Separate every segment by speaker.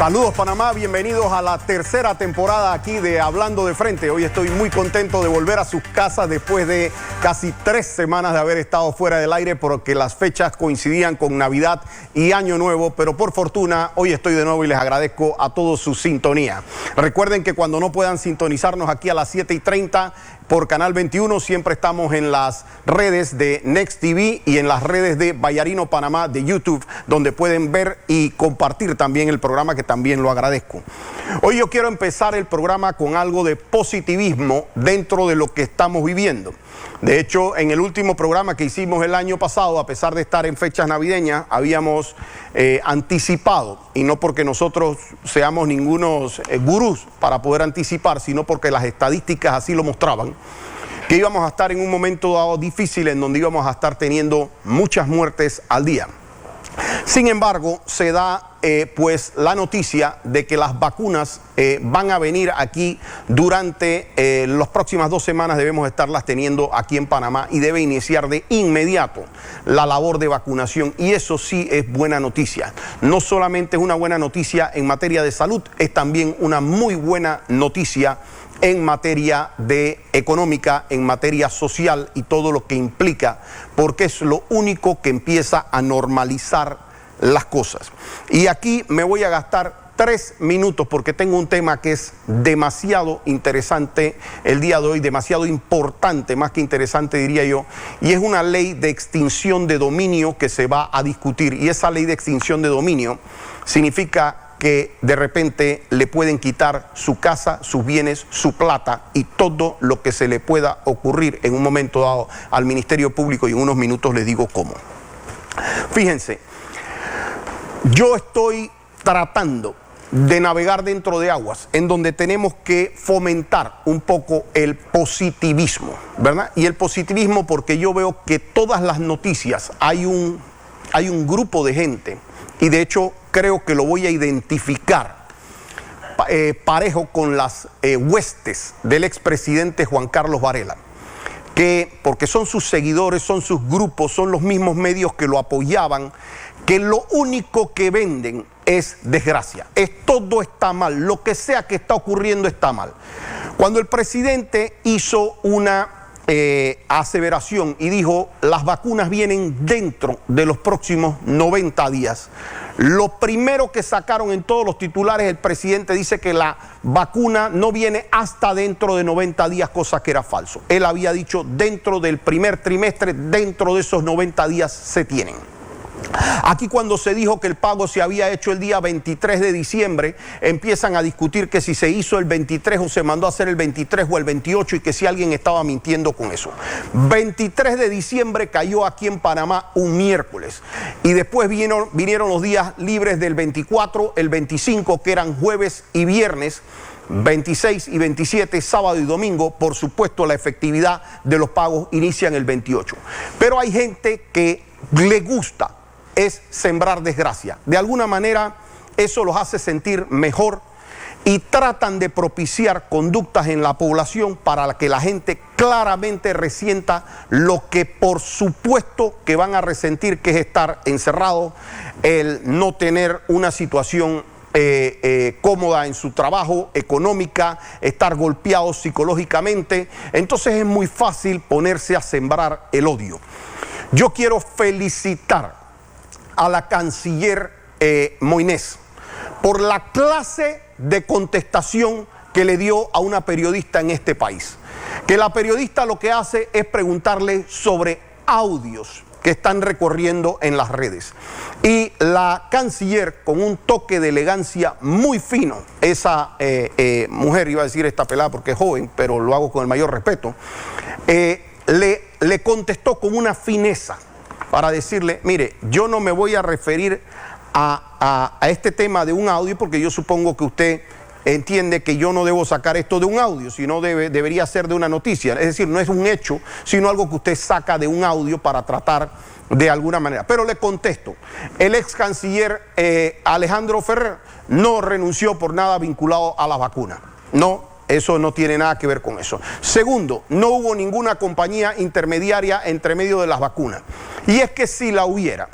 Speaker 1: Saludos Panamá, bienvenidos a la tercera temporada aquí de Hablando de Frente. Hoy estoy muy contento de volver a sus casas después de casi 3 semanas de haber estado fuera del aire porque las fechas coincidían con Navidad y Año Nuevo, pero por fortuna hoy estoy de nuevo y les agradezco a todos su sintonía. Recuerden que cuando no puedan sintonizarnos aquí a las 7:30 por Canal 21, siempre estamos en las redes de Next TV y en las redes de Vallarino Panamá de YouTube, donde pueden ver y compartir también el programa, que también lo agradezco. Hoy yo quiero empezar el programa con algo de positivismo dentro de lo que estamos viviendo. De hecho, en el último programa que hicimos el año pasado, a pesar de estar en fechas navideñas, habíamos anticipado, y no porque nosotros seamos ningunos gurús para poder anticipar, sino porque las estadísticas así lo mostraban, que íbamos a estar en un momento dado difícil en donde íbamos a estar teniendo muchas muertes al día. Sin embargo, se da pues la noticia de que las vacunas van a venir aquí durante las próximas 2 semanas. Debemos estarlas teniendo aquí en Panamá y debe iniciar de inmediato la labor de vacunación, y eso sí es buena noticia. No solamente es una buena noticia en materia de salud, es también una muy buena noticia en materia de económica, en materia social y todo lo que implica, porque es lo único que empieza a normalizar las cosas. Y aquí me voy a gastar 3 minutos porque tengo un tema que es demasiado interesante el día de hoy, demasiado importante, más que interesante diría yo, y es una ley de extinción de dominio que se va a discutir. Y esa ley de extinción de dominio significa que de repente le pueden quitar su casa, sus bienes, su plata y todo lo que se le pueda ocurrir en un momento dado al Ministerio Público, y en unos minutos les digo cómo. Fíjense, yo estoy tratando de navegar dentro de aguas en donde tenemos que fomentar un poco el positivismo, ¿verdad? Y el positivismo porque yo veo que todas las noticias hay un grupo de gente, y de hecho creo que lo voy a identificar parejo con las huestes del expresidente Juan Carlos Varela, que porque son sus seguidores, son sus grupos, son los mismos medios que lo apoyaban, que lo único que venden es desgracia, todo está mal, lo que sea que está ocurriendo está mal. Cuando el presidente hizo una aseveración y dijo las vacunas vienen dentro de los próximos 90 días, lo primero que sacaron en todos los titulares, el presidente dice que la vacuna no viene hasta dentro de 90 días, cosa que era falso. Él había dicho dentro del primer trimestre, dentro de esos 90 días se tienen. Aquí cuando se dijo que el pago se había hecho el día 23 de diciembre, empiezan a discutir que si se hizo el 23 o se mandó a hacer el 23 o el 28 y que si alguien estaba mintiendo con eso. 23 de diciembre cayó aquí en Panamá un miércoles y después vinieron los días libres del 24, el 25 que eran jueves y viernes, 26 y 27, sábado y domingo. Por supuesto la efectividad de los pagos inicia en el 28. Pero hay gente que le gusta es sembrar desgracia. De alguna manera eso los hace sentir mejor y tratan de propiciar conductas en la población para que la gente claramente resienta lo que por supuesto que van a resentir, que es estar encerrado, el no tener una situación cómoda en su trabajo, económica, estar golpeados psicológicamente. Entonces es muy fácil ponerse a sembrar el odio. Yo quiero felicitar a la canciller Moines por la clase de contestación que le dio a una periodista en este país. Que la periodista lo que hace es preguntarle sobre audios que están recorriendo en las redes. Y la canciller, con un toque de elegancia muy fino, esa mujer, iba a decir esta pelada porque es joven, pero lo hago con el mayor respeto, le contestó con una fineza para decirle, mire, yo no me voy a referir a este tema de un audio porque yo supongo que usted entiende que yo no debo sacar esto de un audio, sino debería ser de una noticia. Es decir, no es un hecho, sino algo que usted saca de un audio para tratar de alguna manera. Pero le contesto, el ex canciller Alejandro Ferrer no renunció por nada vinculado a la vacuna. No. Eso no tiene nada que ver con eso. Segundo, no hubo ninguna compañía intermediaria entre medio de las vacunas. Y es que si la hubiera,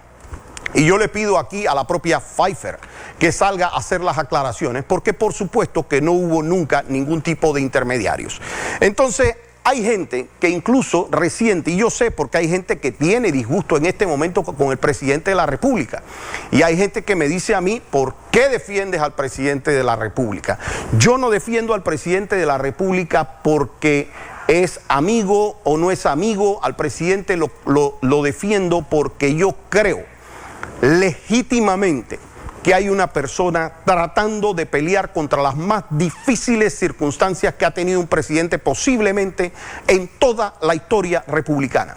Speaker 1: Y yo le pido aquí a la propia Pfeiffer que salga a hacer las aclaraciones, porque por supuesto que no hubo nunca ningún tipo de intermediarios. Entonces, hay gente que incluso resiente, y yo sé porque hay gente que tiene disgusto en este momento con el presidente de la República. Y hay gente que me dice a mí, ¿por qué defiendes al presidente de la República? Yo no defiendo al presidente de la República porque es amigo o no es amigo. Al presidente lo defiendo porque yo creo legítimamente que hay una persona tratando de pelear contra las más difíciles circunstancias que ha tenido un presidente posiblemente en toda la historia republicana.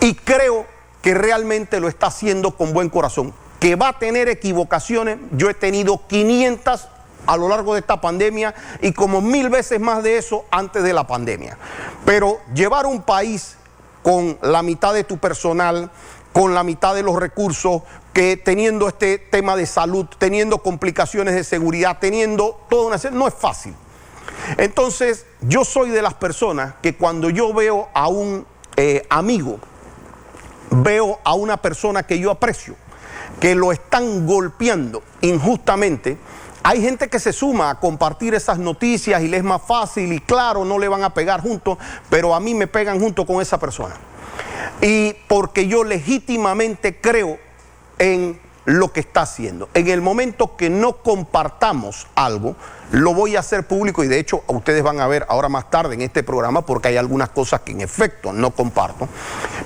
Speaker 1: Y creo que realmente lo está haciendo con buen corazón. Que va a tener equivocaciones, yo he tenido 500 a lo largo de esta pandemia y como 1000 veces más de eso antes de la pandemia. Pero llevar un país con la mitad de tu personal, con la mitad de los recursos, que teniendo este tema de salud, teniendo complicaciones de seguridad, teniendo toda una serie, no es fácil. Entonces, yo soy de las personas que cuando yo veo a un amigo, veo a una persona que yo aprecio, que lo están golpeando injustamente, hay gente que se suma a compartir esas noticias y le es más fácil y claro, no le van a pegar juntos, pero a mí me pegan junto con esa persona. Y porque yo legítimamente creo en lo que está haciendo. En el momento que no compartamos algo, lo voy a hacer público y de hecho ustedes van a ver ahora más tarde en este programa porque hay algunas cosas que en efecto no comparto,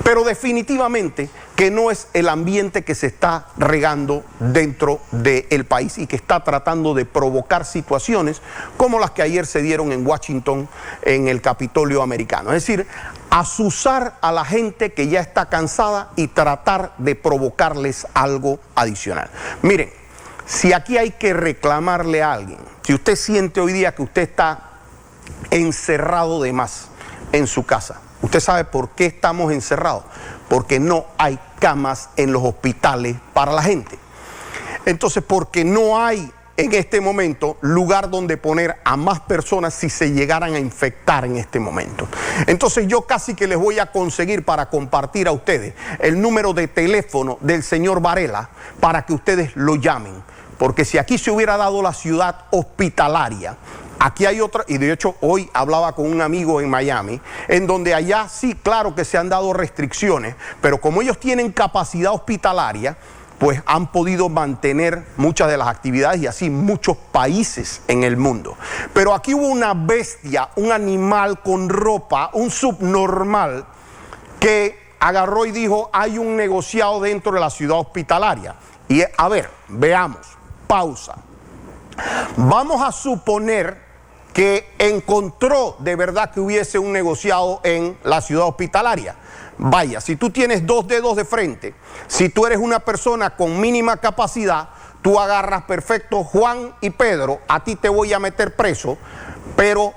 Speaker 1: pero definitivamente que no es el ambiente que se está regando dentro del país y que está tratando de provocar situaciones como las que ayer se dieron en Washington en el Capitolio americano. Es decir, azuzar a la gente que ya está cansada y tratar de provocarles algo adicional. Miren, si aquí hay que reclamarle a alguien, si usted siente hoy día que usted está encerrado de más en su casa, ¿usted sabe por qué estamos encerrados? Porque no hay camas en los hospitales para la gente. Entonces, porque no hay en este momento lugar donde poner a más personas si se llegaran a infectar en este momento. Entonces yo casi que les voy a conseguir para compartir a ustedes el número de teléfono del señor Varela para que ustedes lo llamen. Porque si aquí se hubiera dado la ciudad hospitalaria, aquí hay otra, y de hecho hoy hablaba con un amigo en Miami, en donde allá sí, claro que se han dado restricciones, pero como ellos tienen capacidad hospitalaria, pues han podido mantener muchas de las actividades y así muchos países en el mundo. Pero aquí hubo una bestia, un animal con ropa, un subnormal, que agarró y dijo, hay un negociado dentro de la ciudad hospitalaria. Y a ver, veamos, pausa. Vamos a suponer que encontró de verdad que hubiese un negociado en la ciudad hospitalaria. Vaya, si tú tienes 2 dedos de frente, si tú eres una persona con mínima capacidad, tú agarras perfecto Juan y Pedro, a ti te voy a meter preso, pero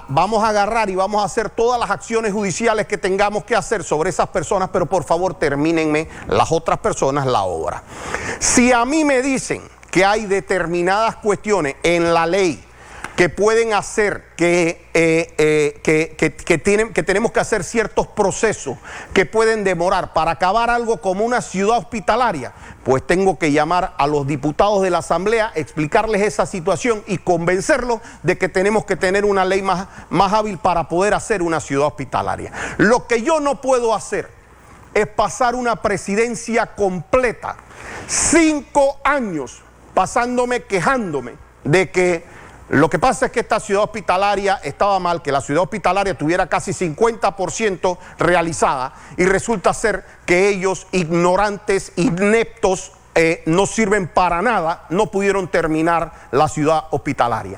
Speaker 1: vamos a agarrar y vamos a hacer todas las acciones judiciales que tengamos que hacer sobre esas personas, pero por favor termínenme las otras personas la obra. Si a mí me dicen que hay determinadas cuestiones en la ley que pueden hacer que tenemos que hacer ciertos procesos que pueden demorar para acabar algo como una ciudad hospitalaria, pues tengo que llamar a los diputados de la Asamblea, explicarles esa situación y convencerlos de que tenemos que tener una ley más hábil para poder hacer una ciudad hospitalaria. Lo que yo no puedo hacer es pasar una presidencia completa, 5 años pasándome quejándome de que lo que pasa es que esta ciudad hospitalaria estaba mal, que la ciudad hospitalaria tuviera casi 50% realizada y resulta ser que ellos, ignorantes, ineptos, no sirven para nada, no pudieron terminar la ciudad hospitalaria.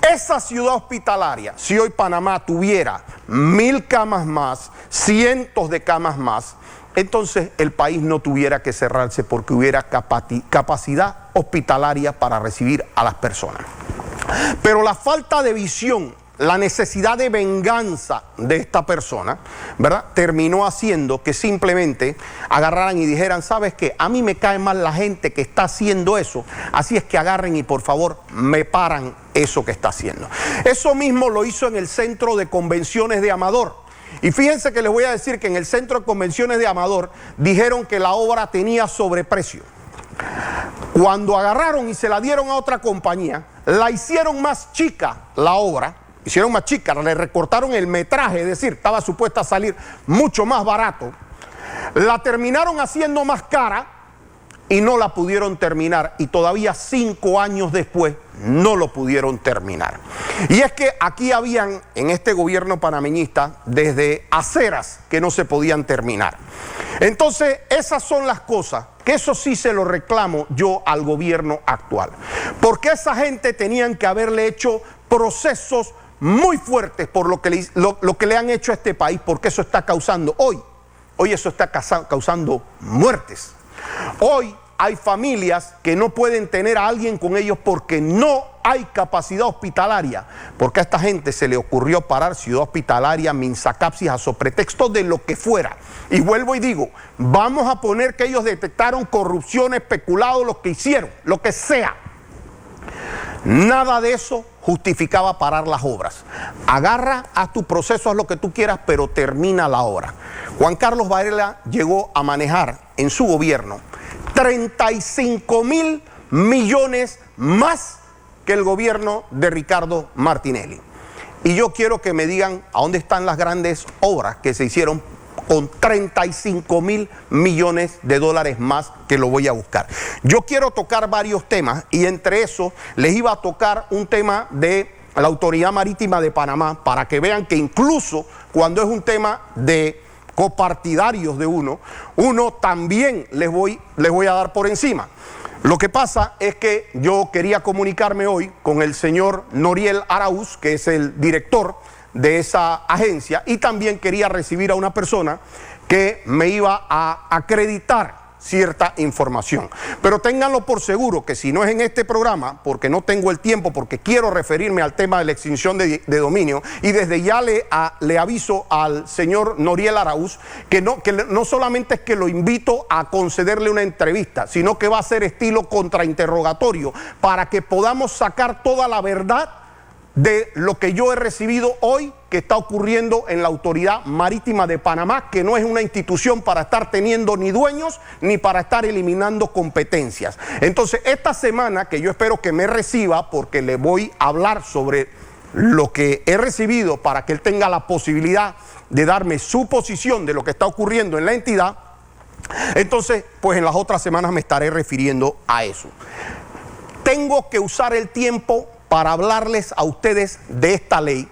Speaker 1: Esa ciudad hospitalaria, si hoy Panamá tuviera 1000 camas más, cientos de camas más, entonces el país no tuviera que cerrarse porque hubiera capacidad hospitalaria para recibir a las personas. Pero la falta de visión, la necesidad de venganza de esta persona, ¿verdad?, terminó haciendo que simplemente agarraran y dijeran, ¿sabes qué? A mí me cae mal la gente que está haciendo eso, así es que agarren y por favor me paran eso que está haciendo. Eso mismo lo hizo en el Centro de Convenciones de Amador. Y fíjense que les voy a decir que en el Centro de Convenciones de Amador dijeron que la obra tenía sobreprecio. Cuando agarraron y se la dieron a otra compañía, la hicieron más chica la obra, hicieron más chica, le recortaron el metraje, es decir, estaba supuesta a salir mucho más barato, la terminaron haciendo más cara y no la pudieron terminar, y todavía 5 años después no lo pudieron terminar. Y es que aquí habían, en este gobierno panameñista, desde aceras que no se podían terminar. Entonces, esas son las cosas que eso sí se lo reclamo yo al gobierno actual, porque esa gente tenían que haberle hecho procesos muy fuertes por lo que le han hecho a este país, porque eso está causando hoy eso está causando muertes. Hoy hay familias que no pueden tener a alguien con ellos porque no hay capacidad hospitalaria, porque a esta gente se le ocurrió parar Ciudad Hospitalaria, Minsacapsis, a pretexto de lo que fuera. Y vuelvo y digo, vamos a poner que ellos detectaron corrupción, especulado, lo que hicieron, lo que sea. Nada de eso justificaba parar las obras. Agarra, haz tu proceso, haz lo que tú quieras, pero termina la obra. Juan Carlos Varela llegó a manejar en su gobierno 35.000 millones más que el gobierno de Ricardo Martinelli. Y yo quiero que me digan a dónde están las grandes obras que se hicieron con 35.000 millones de dólares más, que lo voy a buscar. Yo quiero tocar varios temas, y entre eso les iba a tocar un tema de la Autoridad Marítima de Panamá, para que vean que incluso cuando es un tema de copartidarios de uno también les voy a dar por encima. Lo que pasa es que yo quería comunicarme hoy con el señor Noriel Araúz, que es el director de esa agencia, y también quería recibir a una persona que me iba a acreditar cierta información. Pero ténganlo por seguro que si no es en este programa, porque no tengo el tiempo, porque quiero referirme al tema de la extinción de dominio, y desde ya le aviso al señor Noriel Araúz que no solamente es que lo invito a concederle una entrevista, sino que va a ser estilo contrainterrogatorio, para que podamos sacar toda la verdad de lo que yo he recibido hoy, que está ocurriendo en la Autoridad Marítima de Panamá, que no es una institución para estar teniendo ni dueños ni para estar eliminando competencias. Entonces, esta semana, que yo espero que me reciba, porque le voy a hablar sobre lo que he recibido, para que él tenga la posibilidad de darme su posición de lo que está ocurriendo en la entidad, entonces, pues en las otras semanas me estaré refiriendo a eso. Tengo que usar el tiempo para hablarles a ustedes de esta ley,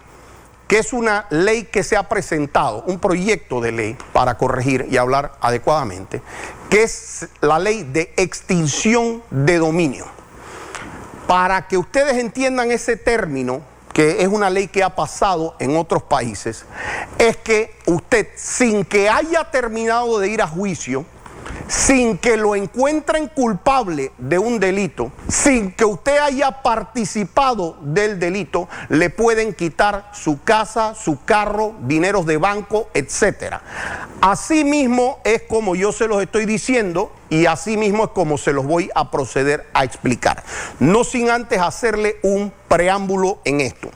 Speaker 1: que es una ley que se ha presentado, un proyecto de ley para corregir y hablar adecuadamente, que es la ley de extinción de dominio. Para que ustedes entiendan ese término, que es una ley que ha pasado en otros países, es que usted, sin que haya terminado de ir a juicio, sin que lo encuentren culpable de un delito, sin que usted haya participado del delito, le pueden quitar su casa, su carro, dineros de banco, etcétera. Así mismo es como yo se los estoy diciendo, y así mismo es como se los voy a proceder a explicar. No sin antes hacerle un preámbulo en esto.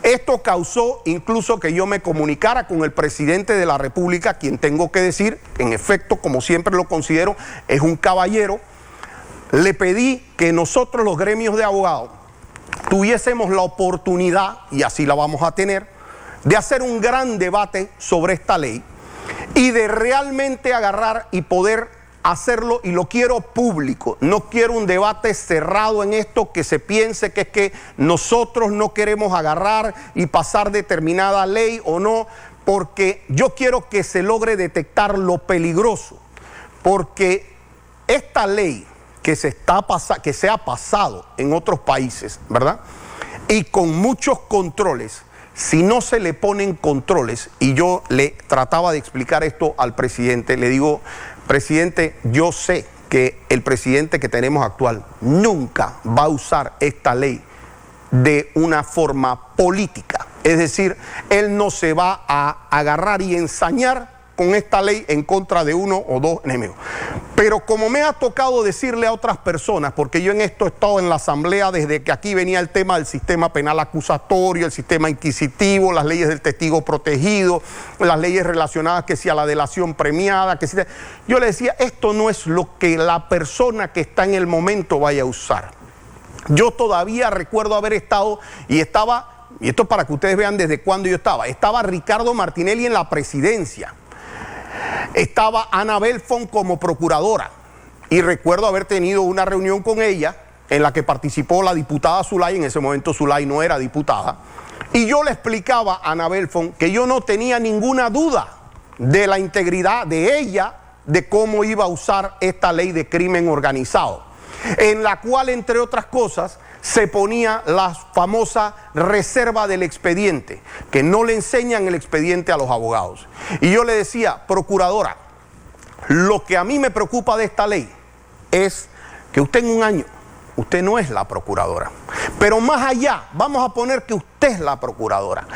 Speaker 1: Esto causó incluso que yo me comunicara con el presidente de la República, quien tengo que decir, en efecto, como siempre lo considero, es un caballero. Le pedí que nosotros, los gremios de abogados, tuviésemos la oportunidad, y así la vamos a tener, de hacer un gran debate sobre esta ley y de realmente agarrar y poder hacerlo, y lo quiero público. No quiero un debate cerrado en esto, que se piense que es que nosotros no queremos agarrar y pasar determinada ley o no, porque yo quiero que se logre detectar lo peligroso, porque esta ley que se ha pasado en otros países, ¿verdad? Y con muchos controles, si no se le ponen controles, y yo le trataba de explicar esto al presidente, le digo: presidente, yo sé que el presidente que tenemos actual nunca va a usar esta ley de una forma política. Es decir, él no se va a agarrar y ensañar con esta ley en contra de uno o dos enemigos. Pero como me ha tocado decirle a otras personas, porque yo en esto he estado en la asamblea desde que aquí venía el tema del sistema penal acusatorio, el sistema inquisitivo, las leyes del testigo protegido, las leyes relacionadas que si a la delación premiada, que si... Yo le decía, esto no es lo que la persona que está en el momento vaya a usar. Yo todavía recuerdo haber estado y estaba, y esto para que ustedes vean desde cuándo yo estaba Ricardo Martinelli en la presidencia. Estaba Ana Belfont como procuradora y recuerdo haber tenido una reunión con ella en la que participó la diputada Zulay. En ese momento Zulay no era diputada, y yo le explicaba a Ana Belfont que yo no tenía ninguna duda de la integridad de ella, de cómo iba a usar esta ley de crimen organizado, en la cual, entre otras cosas, se ponía la famosa reserva del expediente, que no le enseñan el expediente a los abogados. Y yo le decía, procuradora, lo que a mí me preocupa de esta ley es que usted en un año, usted no es la procuradora. Pero más allá, vamos a poner que usted es la procuradora.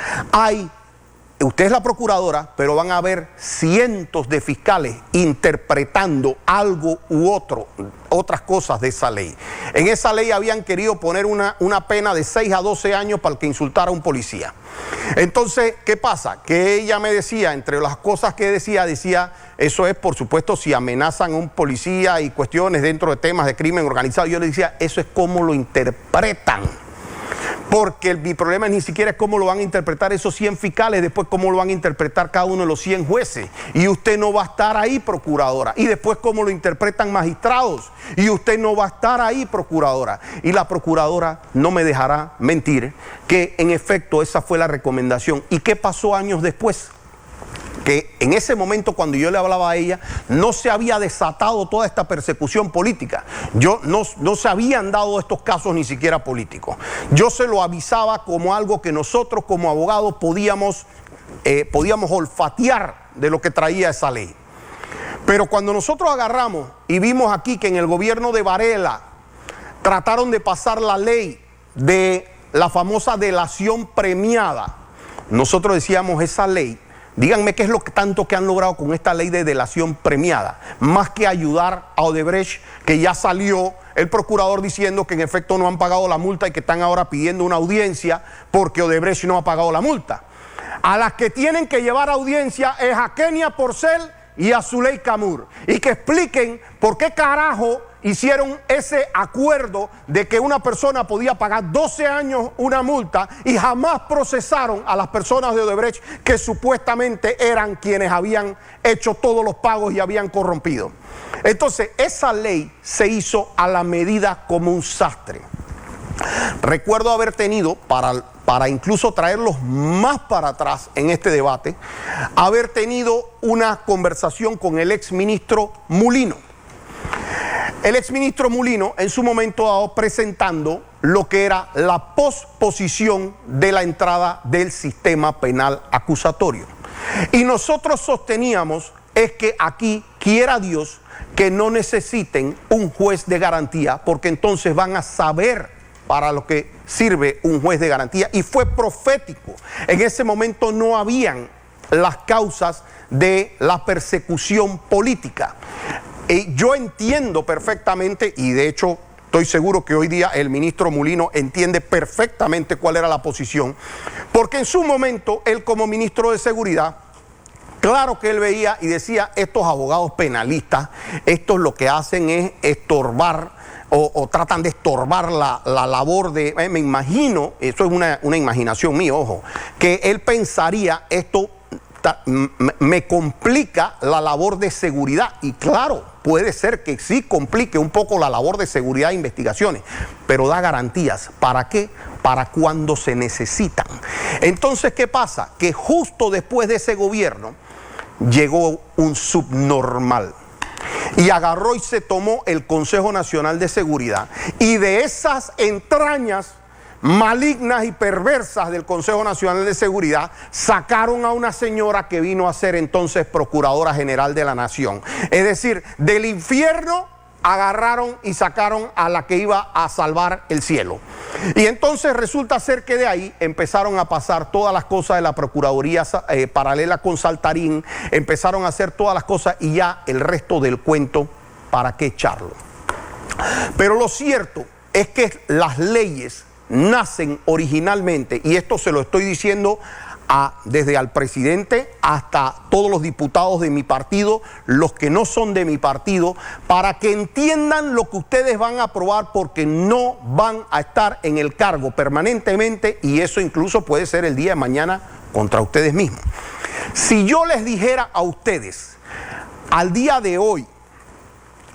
Speaker 1: Usted es la procuradora, pero van a haber cientos de fiscales interpretando algo u otras cosas de esa ley. En esa ley habían querido poner una pena de 6 a 12 años para el que insultara a un policía. Entonces, ¿qué pasa? Que ella me decía, entre las cosas que decía, eso es, por supuesto, si amenazan a un policía y cuestiones dentro de temas de crimen organizado. Yo le decía, eso es cómo lo interpretan. Porque mi problema ni siquiera es cómo lo van a interpretar esos 100 fiscales, después cómo lo van a interpretar cada uno de los 100 jueces. Y usted no va a estar ahí, procuradora. Y después cómo lo interpretan magistrados. Y usted no va a estar ahí, procuradora. Y la procuradora no me dejará mentir que en efecto esa fue la recomendación. ¿Y qué pasó años después? Que en ese momento, cuando yo le hablaba a ella, no se había desatado toda esta persecución política. No se habían dado estos casos ni siquiera políticos. Yo se lo avisaba como algo que nosotros como abogados podíamos olfatear de lo que traía esa ley. Pero cuando nosotros agarramos y vimos aquí que en el gobierno de Varela trataron de pasar la ley de la famosa delación premiada, nosotros decíamos, esa ley, díganme qué es lo que tanto que han logrado con esta ley de delación premiada, más que ayudar a Odebrecht, que ya salió el procurador diciendo que en efecto no han pagado la multa y que están ahora pidiendo una audiencia porque Odebrecht no ha pagado la multa. A las que tienen que llevar audiencia es a Kenia Porcel y a Zuley Camur, y que expliquen por qué carajo hicieron ese acuerdo de que una persona podía pagar 12 años una multa y jamás procesaron a las personas de Odebrecht que supuestamente eran quienes habían hecho todos los pagos y habían corrompido. Entonces, esa ley se hizo a la medida como un sastre. Recuerdo haber tenido, para incluso traerlos más para atrás en este debate, haber tenido una conversación con el exministro Mulino. El exministro Mulino en su momento dado presentando lo que era la posposición de la entrada del sistema penal acusatorio. Y nosotros sosteníamos es que aquí quiera Dios que no necesiten un juez de garantía, porque entonces van a saber para lo que sirve un juez de garantía. Y fue profético. En ese momento no habían las causas de la persecución política. Yo entiendo perfectamente, y de hecho estoy seguro que hoy día el ministro Mulino entiende perfectamente cuál era la posición, porque en su momento él, como ministro de Seguridad, claro que él veía y decía, estos abogados penalistas, estos lo que hacen es estorbar o tratan de estorbar la labor de, me imagino, eso es una imaginación mía, ojo, que él pensaría, esto me complica la labor de seguridad. Y claro, puede ser que sí complique un poco la labor de seguridad e investigaciones, pero da garantías. ¿Para qué? Para cuando se necesitan. Entonces, ¿qué pasa? Que justo después de ese gobierno llegó un subnormal y agarró y se tomó el Consejo Nacional de Seguridad, y de esas entrañas malignas y perversas del Consejo Nacional de Seguridad sacaron a una señora que vino a ser entonces Procuradora General de la Nación. Es decir, del infierno agarraron y sacaron a la que iba a salvar el cielo. Y entonces resulta ser que de ahí empezaron a pasar todas las cosas de la Procuraduría paralela con Saltarín, empezaron a hacer todas las cosas y ya el resto del cuento, ¿para qué echarlo? Pero lo cierto es que las leyes nacen originalmente, y esto se lo estoy diciendo desde al presidente hasta todos los diputados de mi partido, los que no son de mi partido, para que entiendan lo que ustedes van a aprobar, porque no van a estar en el cargo permanentemente, y eso incluso puede ser el día de mañana contra ustedes mismos. Si yo les dijera a ustedes, al día de hoy,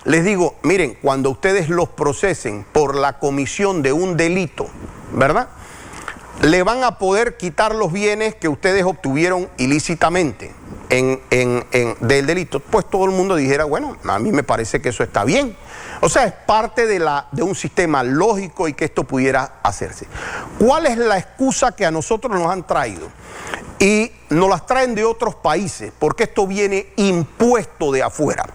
Speaker 1: les digo, miren, cuando ustedes los procesen por la comisión de un delito, ¿verdad?, le van a poder quitar los bienes que ustedes obtuvieron ilícitamente del delito, pues todo el mundo dijera, bueno, a mí me parece que eso está bien. O sea, es parte de un sistema lógico y que esto pudiera hacerse. ¿Cuál es la excusa que a nosotros nos han traído? Y nos las traen de otros países, porque esto viene impuesto de afuera.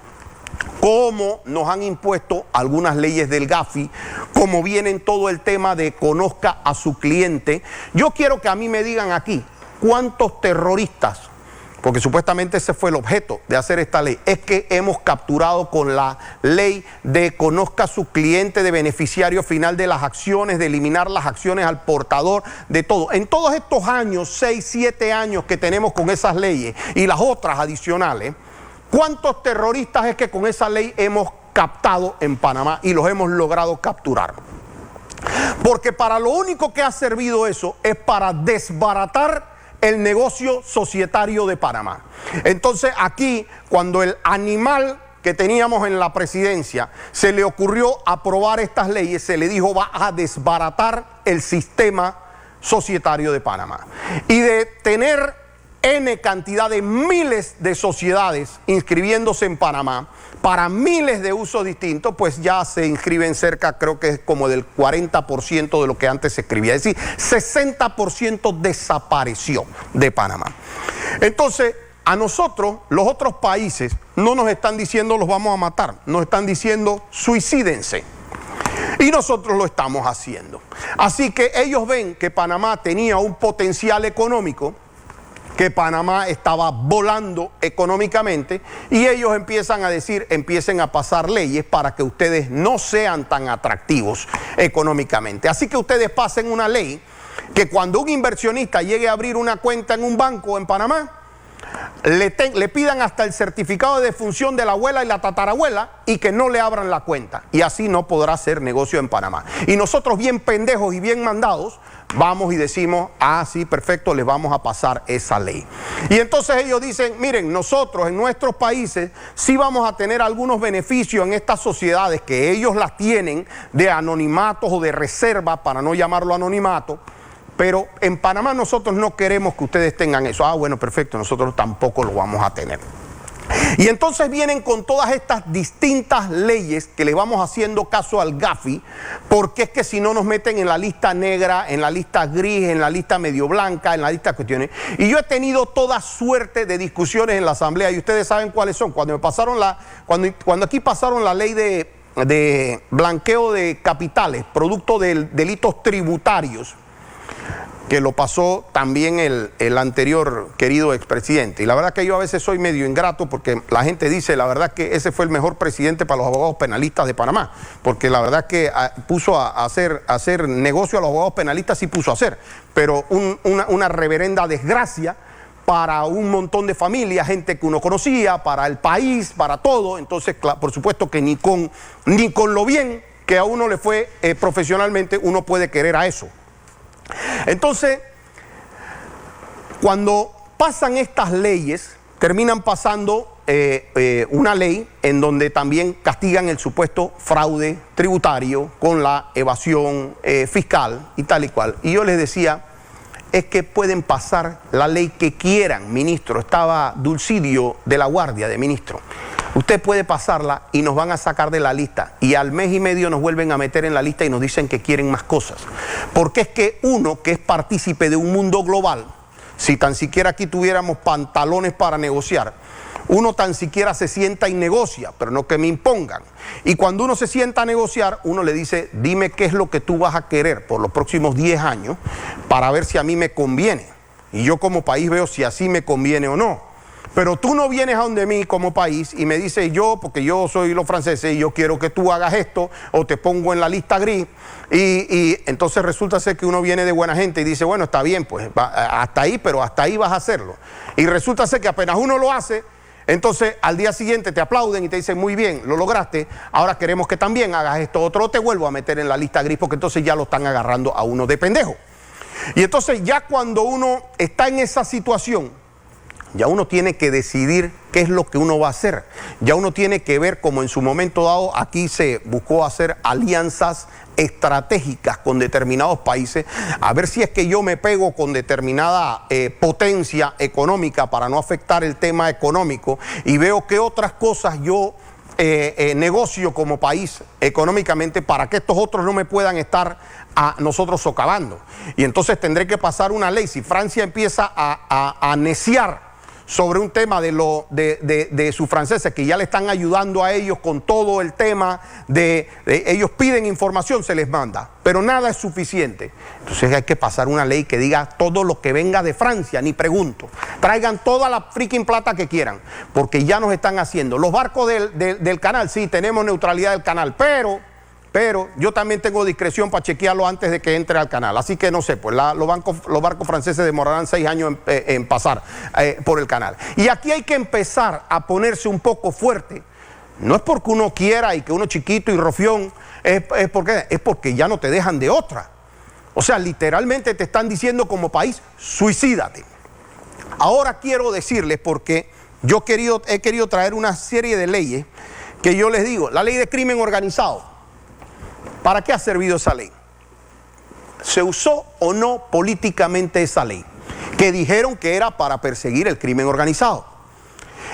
Speaker 1: Como nos han impuesto algunas leyes del Gafi, como viene todo el tema de conozca a su cliente. Yo quiero que a mí me digan aquí, ¿cuántos terroristas, porque supuestamente ese fue el objeto de hacer esta ley, es que hemos capturado con la ley de conozca a su cliente, de beneficiario final de las acciones, de eliminar las acciones al portador, de todo? En todos estos años, 6, 7 años que tenemos con esas leyes y las otras adicionales, ¿cuántos terroristas es que con esa ley hemos captado en Panamá y los hemos logrado capturar? Porque para lo único que ha servido eso es para desbaratar el negocio societario de Panamá. Entonces aquí, cuando el animal que teníamos en la presidencia se le ocurrió aprobar estas leyes, se le dijo va a desbaratar el sistema societario de Panamá. Y de tener N cantidad de miles de sociedades inscribiéndose en Panamá para miles de usos distintos, pues ya se inscriben cerca, creo que es como del 40% de lo que antes se escribía. Es decir, 60% desapareció de Panamá. Entonces, a nosotros, los otros países, no nos están diciendo los vamos a matar, nos están diciendo suicídense. Y nosotros lo estamos haciendo. Así que ellos ven que Panamá tenía un potencial económico, que Panamá estaba volando económicamente, y ellos empiezan a decir, empiecen a pasar leyes para que ustedes no sean tan atractivos económicamente. Así que ustedes pasen una ley que cuando un inversionista llegue a abrir una cuenta en un banco en Panamá, le pidan hasta el certificado de defunción de la abuela y la tatarabuela y que no le abran la cuenta, y así no podrá hacer negocio en Panamá. Y nosotros, bien pendejos y bien mandados, vamos y decimos, ah, sí, perfecto, les vamos a pasar esa ley. Y entonces ellos dicen, miren, nosotros en nuestros países sí vamos a tener algunos beneficios en estas sociedades que ellos las tienen de anonimatos o de reserva, para no llamarlo anonimato, pero en Panamá nosotros no queremos que ustedes tengan eso. Ah, bueno, perfecto, nosotros tampoco lo vamos a tener. Y entonces vienen con todas estas distintas leyes que le vamos haciendo caso al Gafi, porque es que si no nos meten en la lista negra, en la lista gris, en la lista medio blanca, en la lista de cuestiones. Y yo he tenido toda suerte de discusiones en la asamblea, y ustedes saben cuáles son. Cuando me pasaron cuando aquí pasaron la ley de blanqueo de capitales, producto de delitos tributarios, que lo pasó también el anterior querido expresidente. Y la verdad que yo a veces soy medio ingrato, porque la gente dice, la verdad que ese fue el mejor presidente para los abogados penalistas de Panamá, porque la verdad que puso a hacer negocio a los abogados penalistas, sí puso a hacer, pero una reverenda desgracia para un montón de familias, gente que uno conocía, para el país, para todo. Entonces, por supuesto que ni con lo bien que a uno le fue profesionalmente, uno puede querer a eso. Entonces, cuando pasan estas leyes, terminan pasando una ley en donde también castigan el supuesto fraude tributario con la evasión fiscal y tal y cual. Y yo les decía, es que pueden pasar la ley que quieran, ministro. Estaba Dulcidio de la Guardia de ministro. Usted puede pasarla y nos van a sacar de la lista, y al mes y medio nos vuelven a meter en la lista y nos dicen que quieren más cosas. Porque es que uno que es partícipe de un mundo global si tan siquiera aquí tuviéramos pantalones para negociar, uno tan siquiera se sienta y negocia, pero no que me impongan. Y cuando uno se sienta a negociar, uno le dice, dime qué es lo que tú vas a querer por los próximos 10 años para ver si a mí me conviene. Y yo como país veo si así me conviene o no. Pero tú no vienes a donde mí como país y me dices porque yo soy los franceses y yo quiero que tú hagas esto o te pongo en la lista gris y entonces resulta ser que uno viene de buena gente y dice, bueno, está bien, pues hasta ahí, pero hasta ahí vas a hacerlo. Y resulta ser que apenas uno lo hace, entonces al día siguiente te aplauden y te dicen, muy bien, lo lograste, ahora queremos que también hagas esto otro, te vuelvo a meter en la lista gris porque entonces ya lo están agarrando a uno de pendejo. Y entonces ya cuando uno está en esa situación, ya uno tiene que decidir qué es lo que uno va a hacer. Ya uno tiene que ver, como en su momento dado aquí se buscó hacer alianzas estratégicas con determinados países, a ver si es que yo me pego con determinada potencia económica para no afectar el tema económico y veo que otras cosas yo negocio como país económicamente para que estos otros no me puedan estar a nosotros socavando. Y entonces tendré que pasar una ley. Si Francia empieza a neciar sobre un tema de sus franceses que ya le están ayudando a ellos con todo el tema de ellos piden información, se les manda, pero nada es suficiente. Entonces hay que pasar una ley que diga todo lo que venga de Francia, ni pregunto. Traigan toda la freaking plata que quieran, porque ya nos están haciendo. Los barcos del canal, sí, tenemos neutralidad del canal, pero yo también tengo discreción para chequearlo antes de que entre al canal. Así que no sé, pues los barcos franceses demorarán 6 años en pasar por el canal. Y aquí hay que empezar a ponerse un poco fuerte. No es porque uno quiera y que uno chiquito y rofión, es porque ya no te dejan de otra. O sea, literalmente te están diciendo como país, suicídate. Ahora quiero decirles, porque he querido traer una serie de leyes que yo les digo, la ley de crimen organizado. ¿Para qué ha servido esa ley? ¿Se usó o no políticamente esa ley? Que dijeron que era para perseguir el crimen organizado.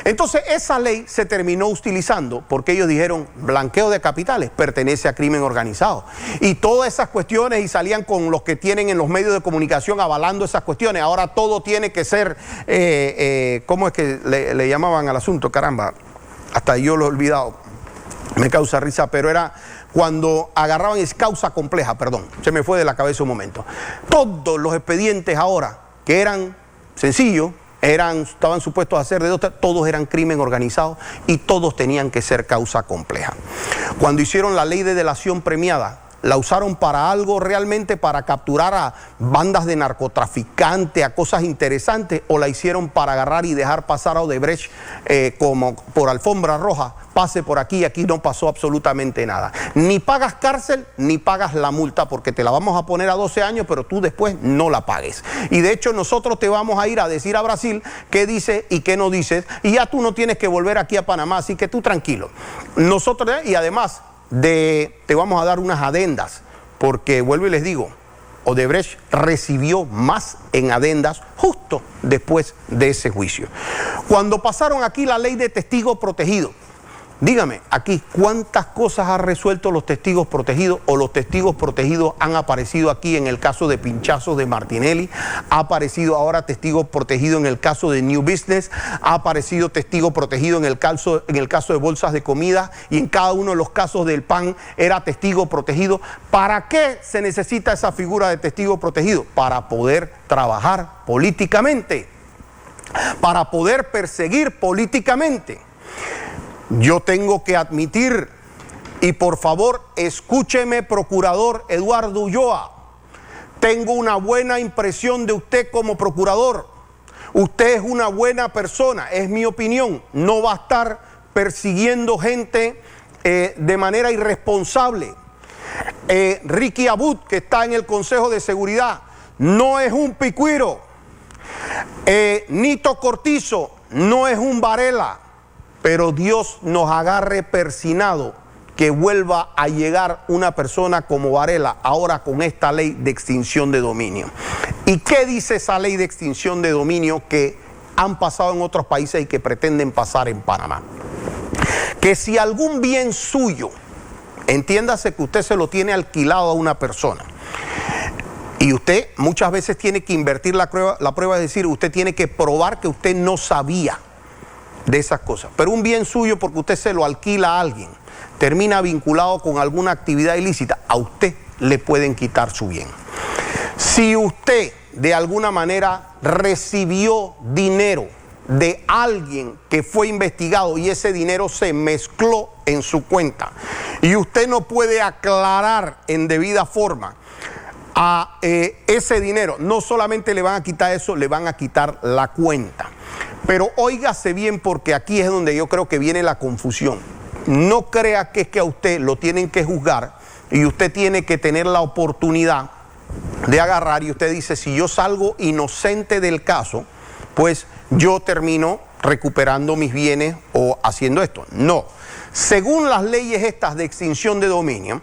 Speaker 1: Entonces esa ley se terminó utilizando porque ellos dijeron blanqueo de capitales pertenece a crimen organizado. Y todas esas cuestiones y salían con los que tienen en los medios de comunicación avalando esas cuestiones. Ahora todo tiene que ser, ¿cómo es que le llamaban al asunto? Caramba, hasta yo lo he olvidado. Me causa risa, pero era cuando agarraban, es causa compleja, perdón, se me fue de la cabeza un momento. Todos los expedientes ahora, que eran sencillos, estaban supuestos a ser de otra, todos eran crimen organizado y todos tenían que ser causa compleja. Cuando hicieron la ley de delación premiada, la usaron para algo realmente, para capturar a bandas de narcotraficantes, a cosas interesantes, o la hicieron para agarrar y dejar pasar a Odebrecht como por alfombra roja, pase por aquí y aquí no pasó absolutamente nada. Ni pagas cárcel, ni pagas la multa, porque te la vamos a poner a 12 años, pero tú después no la pagues. Y de hecho nosotros te vamos a ir a decir a Brasil qué dices y qué no dices, y ya tú no tienes que volver aquí a Panamá, así que tú tranquilo. Nosotros, y además, te vamos a dar unas adendas, porque vuelvo y les digo, Odebrecht recibió más en adendas justo después de ese juicio. Cuando pasaron aquí la ley de testigo protegido, dígame, aquí, ¿cuántas cosas ha resuelto los testigos protegidos o los testigos protegidos han aparecido aquí en el caso de pinchazos de Martinelli? Ha aparecido ahora testigo protegido en el caso de New Business, ha aparecido testigo protegido en el caso de bolsas de comida y en cada uno de los casos del PAN era testigo protegido. ¿Para qué se necesita esa figura de testigo protegido? Para poder trabajar políticamente, para poder perseguir políticamente. Yo tengo que admitir, y por favor escúcheme, procurador Eduardo Ulloa, tengo una buena impresión de usted como procurador. Usted es una buena persona, es mi opinión. No va a estar persiguiendo gente de manera irresponsable. Ricky Abud, que está en el Consejo de Seguridad, no es un picuiro. Nito Cortizo no es un Varela. Pero Dios nos agarre persinado que vuelva a llegar una persona como Varela ahora con esta ley de extinción de dominio. ¿Y qué dice esa ley de extinción de dominio que han pasado en otros países y que pretenden pasar en Panamá? Que si algún bien suyo, entiéndase que usted se lo tiene alquilado a una persona, Y usted muchas veces tiene que invertir la prueba, es decir, usted tiene que probar que usted no sabía de esas cosas. Pero un bien suyo, porque usted se lo alquila a alguien, termina vinculado con alguna actividad ilícita, a usted le pueden quitar su bien. Si usted de alguna manera recibió dinero de alguien que fue investigado y ese dinero se mezcló en su cuenta y usted no puede aclarar en debida forma a ese dinero, no solamente le van a quitar eso, le van a quitar la cuenta. Pero óigase bien, porque aquí es donde yo creo que viene la confusión. No crea que es que a usted lo tienen que juzgar y usted tiene que tener la oportunidad de agarrar y usted dice, si yo salgo inocente del caso, pues yo termino recuperando mis bienes o haciendo esto. No. Según las leyes estas de extinción de dominio,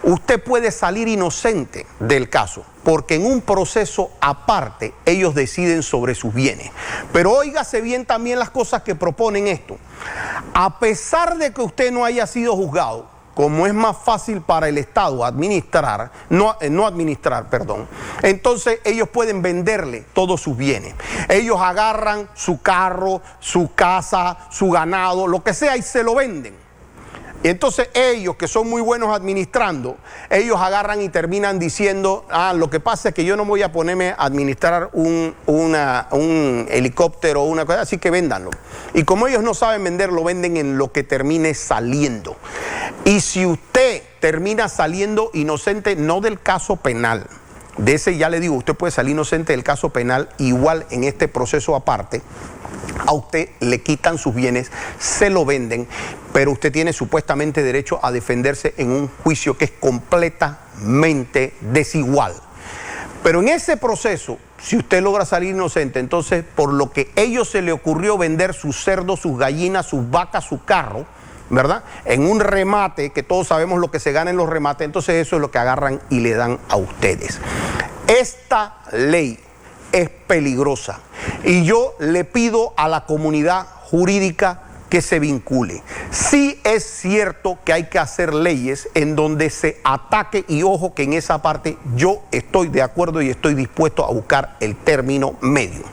Speaker 1: usted puede salir inocente del caso, porque en un proceso aparte ellos deciden sobre sus bienes. Pero óigase bien también las cosas que proponen esto. A pesar de que usted no haya sido juzgado, como es más fácil para el Estado administrar, entonces ellos pueden venderle todos sus bienes. Ellos agarran su carro, su casa, su ganado, lo que sea, y se lo venden. Y entonces ellos, que son muy buenos administrando, ellos agarran y terminan diciendo, lo que pasa es que yo no voy a ponerme a administrar un helicóptero o una cosa, así que véndanlo. Y como ellos no saben vender, lo venden en lo que termine saliendo. Y si usted termina saliendo inocente, no del caso penal, de ese ya le digo, usted puede salir inocente del caso penal, igual en este proceso aparte, a usted le quitan sus bienes, se lo venden, pero usted tiene supuestamente derecho a defenderse en un juicio que es completamente desigual. Pero en ese proceso, si usted logra salir inocente, entonces por lo que a ellos se le ocurrió vender sus cerdos, sus gallinas, sus vacas, su carro, ¿verdad? En un remate, que todos sabemos lo que se gana en los remates, entonces eso es lo que agarran y le dan a ustedes. Esta ley es peligrosa y yo le pido a la comunidad jurídica que se vincule. Sí es cierto que hay que hacer leyes en donde se ataque, y ojo que en esa parte yo estoy de acuerdo y estoy dispuesto a buscar el término medio.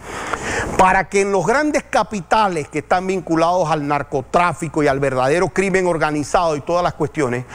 Speaker 1: Para que en los grandes capitales que están vinculados al narcotráfico y al verdadero crimen organizado y todas las cuestiones,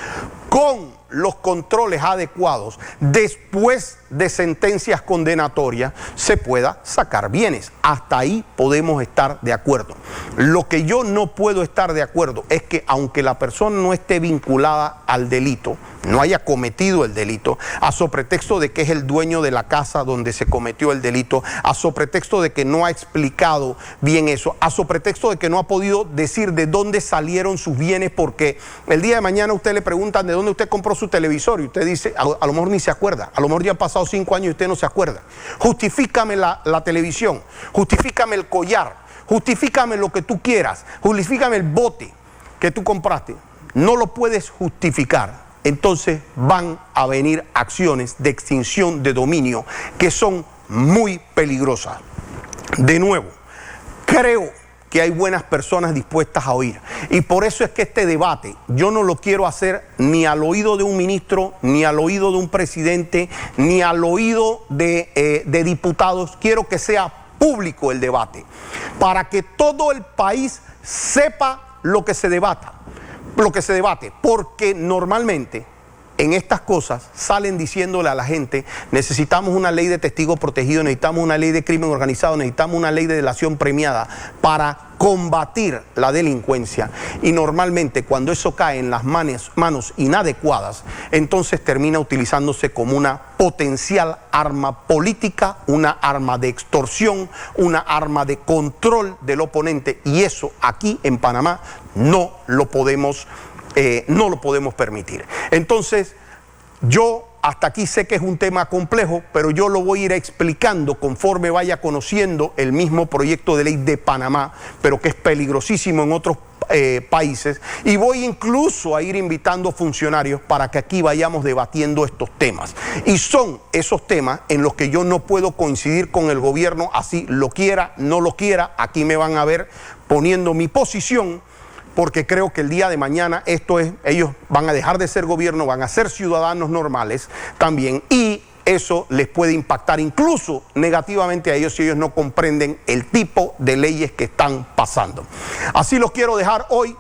Speaker 1: con los controles adecuados, después de sentencias condenatorias, se pueda sacar bienes. Hasta ahí podemos estar de acuerdo. Lo que yo no puedo estar de acuerdo es que aunque la persona no esté vinculada al delito, no haya cometido el delito, a pretexto de que es el dueño de la casa donde se cometió el delito, a pretexto de que no ha explicado bien eso, a pretexto de que no ha podido decir de dónde salieron sus bienes, porque el día de mañana usted le preguntan de dónde usted compró su televisor y usted dice, a lo mejor ni se acuerda, a lo mejor ya han pasado 5 años y usted no se acuerda. Justifícame la televisión, justifícame el collar, justifícame lo que tú quieras, justifícame el bote que tú compraste. No lo puedes justificar. Entonces van a venir acciones de extinción de dominio que son muy peligrosas. De nuevo, creo que hay buenas personas dispuestas a oír. Y por eso es que este debate yo no lo quiero hacer ni al oído de un ministro, ni al oído de un presidente, ni al oído de diputados. Quiero que sea público el debate, para que todo el país sepa lo que se debate, porque normalmente en estas cosas salen diciéndole a la gente, necesitamos una ley de testigo protegido, necesitamos una ley de crimen organizado, necesitamos una ley de delación premiada para combatir la delincuencia. Y normalmente cuando eso cae en las manos inadecuadas, entonces termina utilizándose como una potencial arma política, una arma de extorsión, una arma de control del oponente, y eso aquí en Panamá no lo podemos permitir. Entonces, yo hasta aquí sé que es un tema complejo, pero yo lo voy a ir explicando conforme vaya conociendo el mismo proyecto de ley de Panamá, pero que es peligrosísimo en otros países, y voy incluso a ir invitando funcionarios para que aquí vayamos debatiendo estos temas. Y son esos temas en los que yo no puedo coincidir con el gobierno, así lo quiera, no lo quiera. Aquí me van a ver poniendo mi posición, porque creo que el día de mañana ellos van a dejar de ser gobierno, van a ser ciudadanos normales también, y eso les puede impactar incluso negativamente a ellos si ellos no comprenden el tipo de leyes que están pasando. Así los quiero dejar hoy,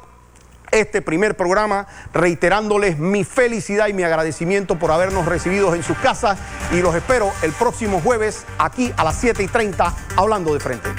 Speaker 1: este primer programa, reiterándoles mi felicidad y mi agradecimiento por habernos recibido en sus casas, y los espero el próximo jueves aquí a las 7:30 hablando de frente.